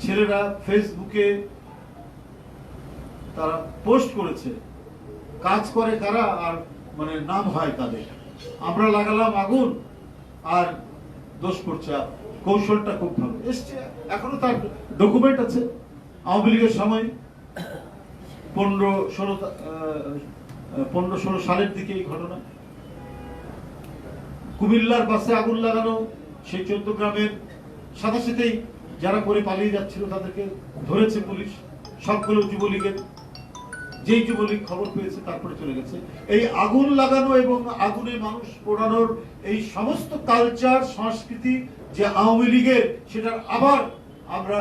ছেলেরা ফেসবুকে তারা পোস্ট করেছে, কাজ করে কারা আর মানে নাম হয় তাদের, আমরা লাগালাম আগুন আর দোষ করছে। কৌশলটা খুব ভালো এসছে, এখনো তার ডকুমেন্ট আছে। আওয়ামী লীগের সময় 15-16 সালের দিকে এই ঘটনা। কুমিল্লার বাসে আগুন লাগানো, সেই 14 গ্রামের সাথে সাথেই যারা করে পালিয়ে যাচ্ছিল তাদেরকে ধরেছে পুলিশ, সবগুলো যুবলীগের। যেই যুবলীগ খবর পেয়েছে তারপরে চলে গেছে। এই আগুন লাগানো এবং আগুনে মানুষ পোড়ানোর এই সমস্ত কালচার সংস্কৃতি যে আওয়ামী লীগের, সেটার আবার আমরা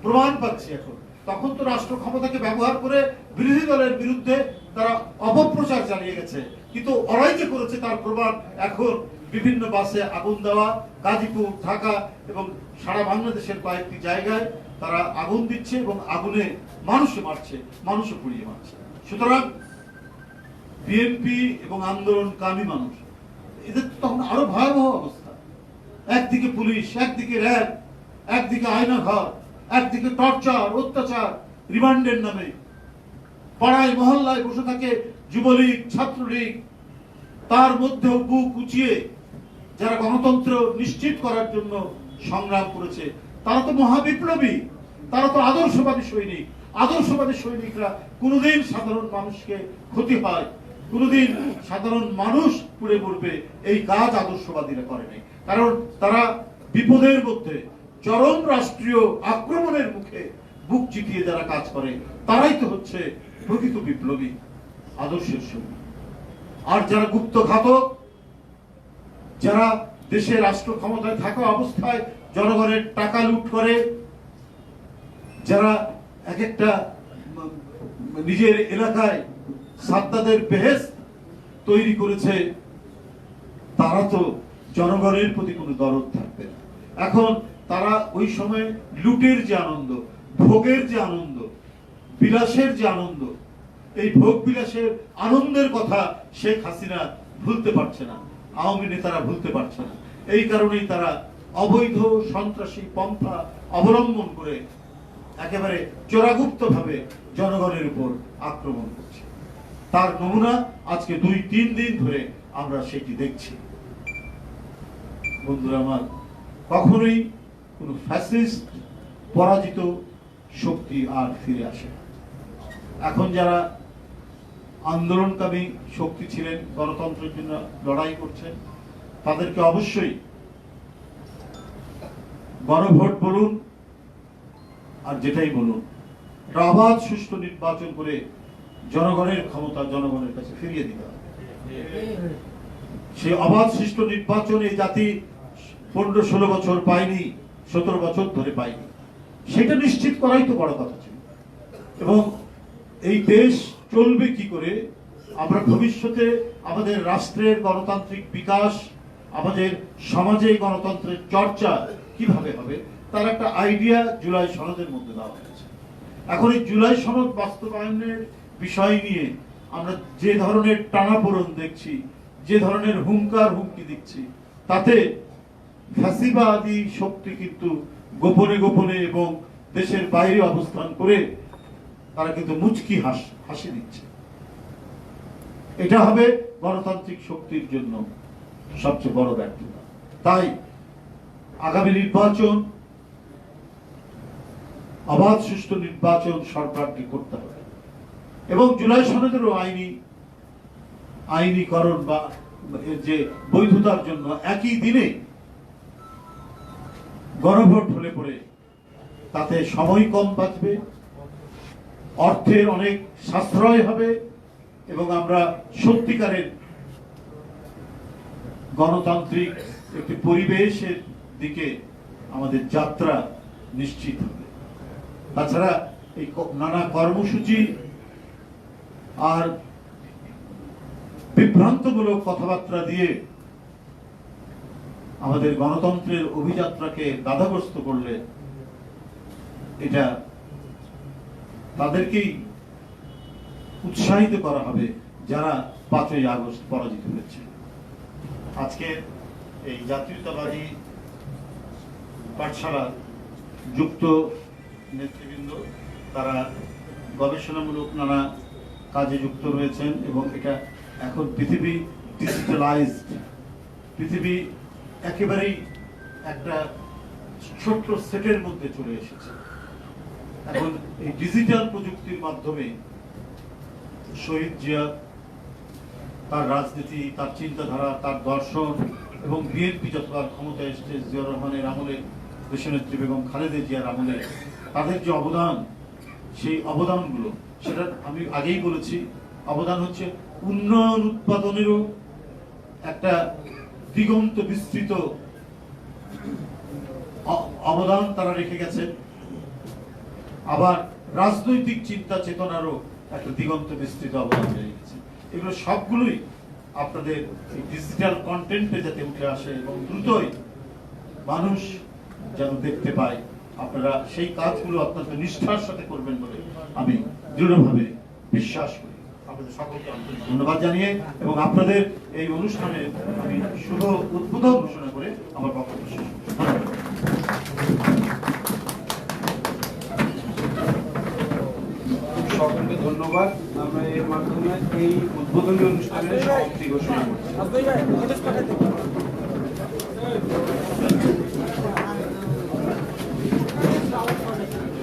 প্রমাণ পাচ্ছি এখন। তখন তো রাষ্ট্র ক্ষমতাকে ব্যবহার করে বিরোধী দলের বিরুদ্ধে তারা অপপ্রচার চালিয়ে গেছে, কিন্তু ওরাই যে করেছে তার প্রমাণ এখন বিভিন্ন বাসে আগুন দেওয়া, গাজীপুর, ঢাকা এবং সারা বাংলাদেশের কয়েকটি জায়গায় তারা আগুন দিচ্ছে এবং আগুনে মানুষ মারছে, মানুষও পুড়িয়ে মারছে। সুতরাং বিএনপি এবং আন্দোলনকামী মানুষ, এদের তখন আরো ভয়াবহ অবস্থা। একদিকে পুলিশ, একদিকে র্যাব, একদিকে আয়নাঘর, একদিকে টর্চার, অত্যাচার, রিমান্ডের নামে পাড়ায় মহল্লায় বসে থাকে যুবলীগ, ছাত্রলীগ। তার মধ্যেও বুক উঁচিয়ে যারা গণতন্ত্র নিশ্চিত করার জন্য সংগ্রাম করেছে, তারা তো মহাবিপ্লবী, তারা তো আদর্শবাদী সৈনিক। আদর্শবাদী সৈনিকরা কোনোদিন সাধারণ মানুষকে ক্ষতি হয়, কোনোদিন সাধারণ মানুষ পুড়ে পড়বে, এই কাজ আদর্শবাদীরা করে নাই। কারণ তারা বিপদের মধ্যে, চরম রাষ্ট্রীয় আক্রমণের মুখে বুক চিতিয়ে যারা কাজ করে, তারাই তো হচ্ছে প্রকৃত বিপ্লবী, আদর্শের সৈনিক। আর যারা গুপ্ত ঘাতক, যারা দেশে রাষ্ট্র ক্ষমতায় থাকা অবস্থায় জনগণের টাকা লুট করে, যারা এক একটা নিজের এলাকায় সাদ্দাদের বেহেশত তৈরি করেছে, তারা তো জনগণের প্রতি কোনো দরদ থাকবে না। এখন তারা ওই সময় লুটের যে আনন্দ, ভোগের যে আনন্দ, বিলাসের যে আনন্দ, এই ভোগ বিলাসের আনন্দের কথা শেখ হাসিনা ভুলতে পারছে না, আওয়ামী নেতারা ভুলতে পারছে না। এই কারণেই তারা অবৈধ সন্ত্রাসী পন্থা অবলম্বন করে একেবারে চোরাগুপ্ত ভাবে জনগণের উপর আক্রমণ করছে। তার নমুনা আজকে 2-3 দিন ধরে আমরা সেটি দেখছি। বন্ধুরা আমার, কখনোই কোন ফ্যাসিস্ট পরাজিত শক্তি আর ফিরে আসে না। এখন যারা আন্দোলনকামী শক্তি ছিলেন, গণতন্ত্রের জন্য লড়াই করছেন, তাদেরকে অবশ্যই গণভোট বলুন আর যেটাই বলুন, অবাধ সুষ্ঠু নির্বাচন করে জনগণের ক্ষমতা জনগণের কাছে ফিরিয়ে দিতে হবে। সেই অবাধ সুষ্ঠু নির্বাচন এই জাতি 15-16 বছর পায়নি, 17 বছর ধরে পায়নি। সেটা নিশ্চিত করাই তো বড় কথা ছিল। এবং এই দেশ চলবে কি করে, আমরা ভবিষ্যতে আমাদের রাষ্ট্রের গণতান্ত্রিক বিকাশ, আমাদের সমাজে গণতন্ত্রের চর্চা কিভাবে হবে, তার একটা আইডিয়া জুলাই সনদের মধ্যে দেওয়া হয়েছে। এখন এই জুলাই সনদ বাস্তবায়নের বিষয় নিয়ে আমরা যে ধরনের টানাপোড়েন দেখছি, যে ধরনের হুঙ্কার হুমকি দিচ্ছি, তাতে ফ্যাসিবাদী শক্তি কিন্তু গোপনে গোপনে এবং দেশের বাইরে অবস্থান করে তারা কিন্তু মুচকি হাসি দিচ্ছে। এটা হবে গণতান্ত্রিক শক্তির জন্য সবচেয়ে বড় ব্যর্থতা। তাই আগামী নির্বাচন, অবাধ সুষ্ঠু নির্বাচন সরকারকে করতে হবে এবং জুলাই সনদেরও আইনীকরণ বা যে বৈধতার জন্য একই দিনে গণভোট হলে পরে তাতে সময় কম বাঁচবে, অর্থের অনেক সাশ্রয় হবে এবং আমরা সত্যিকারের গণতান্ত্রিক একটি পরিবেশের দিকে আমাদের যাত্রা নিশ্চিত হবে। তাছাড়া এই নানা কর্মসূচি আর বিভ্রান্তমূলক কথাবার্তা দিয়ে আমাদের গণতন্ত্রের অভিযাত্রাকে বাধাগ্রস্ত করলে এটা তাদেরকেই উৎসাহিত করা হবে যারা 5ই আগস্ট পরাজিত হয়েছে। আজকে এই জাতীয়তাবাদী পাঠশালা যুক্ত নেতৃবৃন্দ, তারা গবেষণামূলক নানা কাজে যুক্ত রয়েছেন এবং এটা এখন পৃথিবী ডিজিটালাইজড, পৃথিবী একেবারেই একটা ছোট্ট সেটের মধ্যে চলে এসেছে। এখন এই ডিজিটাল প্রযুক্তির মাধ্যমে শহীদ জিয়া তার রাজনীতি, তার চিন্তাধারা, তার দর্শন এবং বিএনপি যতবার ক্ষমতায় এসেছে জিয়াউর রহমানের আমলে, দেশনেত্রী বেগম খালেদা জিয়ার আমলে তাদের যে অবদান, সেই অবদানগুলো, সেটা আমি আগেই বলেছি, অবদান হচ্ছে উন্নয়ন উৎপাদনেরও একটা দিগন্ত বিস্তৃত অবদান তারা রেখে গেছেন। আবার রাজনৈতিক চিন্তা চেতনারও একটা দিগন্ত বিস্তৃত অবদান রেখে গেছে। এগুলো সবগুলোই আপনাদের এই ডিজিটাল কন্টেন্টে যাতে উঠে আসে এবং দ্রুতই মানুষ যেন দেখতে পায়, আপনারা সেই কাজগুলো অত্যন্ত নিষ্ঠার সাথে করবেন বলে আমি দৃঢ়ভাবে বিশ্বাস করি। আপনাদের সকলকে আন্তরিক ধন্যবাদ জানিয়ে এবং আপনাদের এই অনুষ্ঠানে আমি শুভ উদ্বোধন ঘোষণা করে আমার বক্তব্য শেষ করছি। সকলকে ধন্যবাদ। আমরা এর মাধ্যমে এই উদ্বোধনী অনুষ্ঠানের সমাপ্তি ঘোষণা করছি।